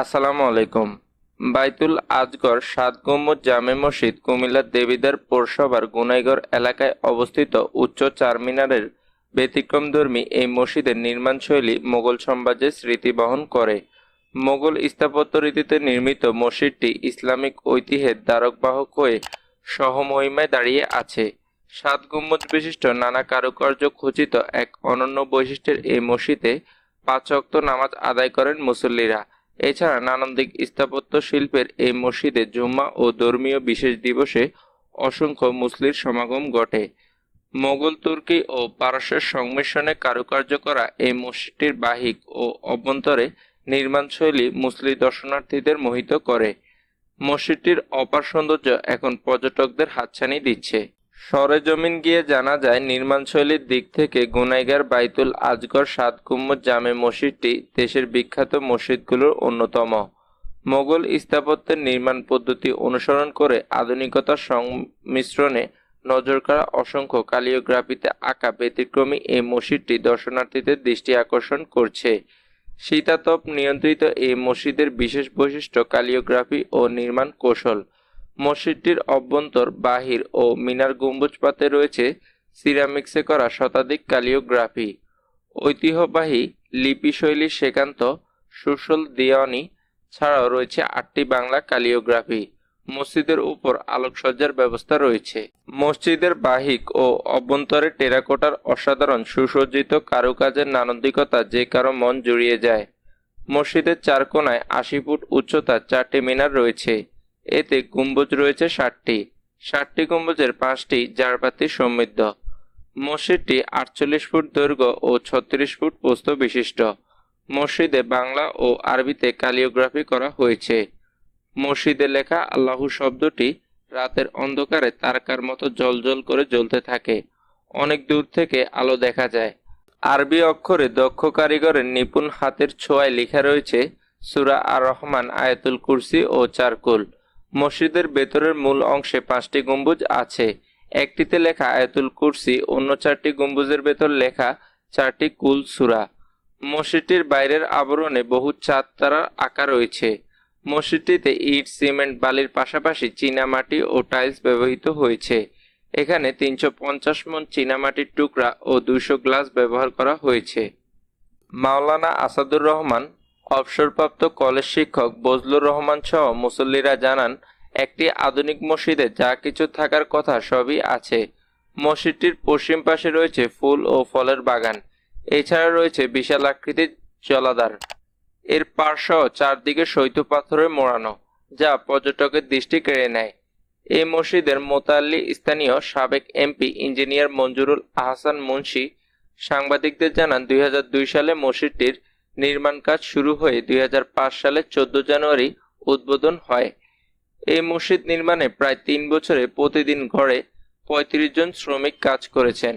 আসসালামু আলাইকুম। বাইতুল আজগর সাত গম্বুজ জামে মসজিদ কুমিল্লার দেবিদ্বার পৌরসভার গুনাইঘর এলাকায় অবস্থিত উচ্চ চার মিনারের ব্যতিক্রমধর্মী এই মসজিদের নির্মাণশৈলী মোগল সাম্রাজ্যের স্মৃতি বহন করে। মোগল স্থাপত্য রীতিতে নির্মিত মসজিদটি ইসলামিক ঐতিহ্যের ধারকবাহক হয়ে সহমহিমায় দাঁড়িয়ে আছে। সাত গম্বুজ বিশিষ্ট নানা কারুকার্য খচিত এক অনন্য বৈশিষ্ট্যের এই মসজিদে পাঁচ ওয়াক্ত নামাজ আদায় করেন মুসল্লিরা। এছাড়া নান্দনিক স্থাপত্য শিল্পের এই মসজিদে জুম্মা ও ধর্মীয় বিশেষ দিবসে অসংখ্য মুসলির সমাগম ঘটে। মোগল, তুর্কি ও পারস্যের সংমিশ্রণে কারুকার্য করা এই মসজিদটির বাহিক ও অভ্যন্তরে নির্মাণশৈলী মুসলিম দর্শনার্থীদের মোহিত করে। মসজিদটির অপার সৌন্দর্য এখন পর্যটকদের হাতছানি দিচ্ছে। সরেজমিন গিয়ে জানা যায়, নির্মাণশৈলীর দিক থেকে গুনাইঘর বাইতুল আজগর সাত গম্বুজ জামে মসজিদটি দেশের বিখ্যাত মসজিদগুলোর অন্যতম। মোগল স্থাপত্যের নির্মাণ পদ্ধতি অনুসরণ করে আধুনিকতার সংমিশ্রণে নজরকাড়া অসংখ্য ক্যালিওগ্রাফিতে আঁকা ব্যতিক্রমী এই মসজিদটি দর্শনার্থীদের দৃষ্টি আকর্ষণ করছে। শীতাতপ নিয়ন্ত্রিত এই মসজিদের বিশেষ বৈশিষ্ট্য ক্যালিওগ্রাফি ও নির্মাণ কৌশল। মসজিদটির অভ্যন্তর, বাহির ও মিনার গম্বুজপাতে রয়েছে সিরামিক্সে করা শতাধিক ক্যালিওগ্রাফি। ঐতিহ্যবাহী লিপিশৈলীর সেকান্ত সুশল দেওয়ানি ছাড়াও রয়েছে 8টি বাংলা ক্যালিওগ্রাফি। মসজিদের উপর আলোকসজ্জার ব্যবস্থা রয়েছে। মসজিদের বাহিক ও অভ্যন্তরে টেরাকোটার অসাধারণ সুসজ্জিত কারুকাজের নান্দনিকতা যে কারো মন জুড়িয়ে যায়। মসজিদের চার কোণায় 80 ফুট উচ্চতার 4টি মিনার রয়েছে। এতে গম্বুজ রয়েছে 60টি। 60টি গম্বুজের 5টি জারপাতি সমৃদ্ধ। মসজিদটি 48 ফুট দৈর্ঘ্য ও 36 ফুট প্রস্থ বিশিষ্ট। মসজিদে বাংলা ও আরবিতে ক্যালিওগ্রাফি করা হয়েছে। মসজিদে লেখা আল্লাহু শব্দটি রাতের অন্ধকারে তারকার মতো জ্বলজ্বল করে জ্বলতে থাকে। অনেক দূর থেকে আলো দেখা যায়। আরবি অক্ষরে দক্ষ কারিগরের নিপুণ হাতের ছোঁয়ায় লেখা রয়েছে সূরা আর রহমান, আয়াতুল কুরসি ও চারকুল। মসজিদের ভেতরের মূল অংশে 5টি গম্বুজ আছে। একটিতে লেখা আয়াতুল কুরসি, অন্য 4টি গম্বুজের ভেতর লেখা 4টি কুল সূরা। মসজিদটির বাইরের আবরণে বহু চাঁদ তারার আঁকা রয়েছে। মসজিদটিতে ইট, সিমেন্ট, বালির পাশাপাশি চীনামাটি ও টাইলস ব্যবহৃত হয়েছে। এখানে 350 মণ চীনামাটির টুকরা ও 200 গ্লাস ব্যবহার করা হয়েছে। মাওলানা আসাদুর রহমান, অবসরপ্রাপ্ত কলেজ শিক্ষক বজলুর রহমান সহ মুসল্লিরা জানান, একটি আধুনিক মসজিদে যা কিছু থাকার কথা সবই আছে। মসজিদটির পশ্চিম পাশে রয়েছে ফুল ও ফলের বাগান। এছাড়া রয়েছে বিশাল আকৃতির জলাধার। এর পার্শ্ব চারদিকে শ্বেত পাথরে মোড়ানো, যা পর্যটকের দৃষ্টি কেড়ে নেয়। এই মসজিদের মোতাল্লি স্থানীয় সাবেক এমপি ইঞ্জিনিয়ার মঞ্জুরুল আহসান মুন্সি সাংবাদিকদের জানান, 2002 সালে মসজিদটির নির্মাণ কাজ শুরু হয়ে 2005 সালের 14 জানুয়ারি উদ্বোধন হয়। এই মসজিদ নির্মাণে প্রায় 3 বছরে প্রতিদিন গড়ে 35 জন শ্রমিক কাজ করেছেন।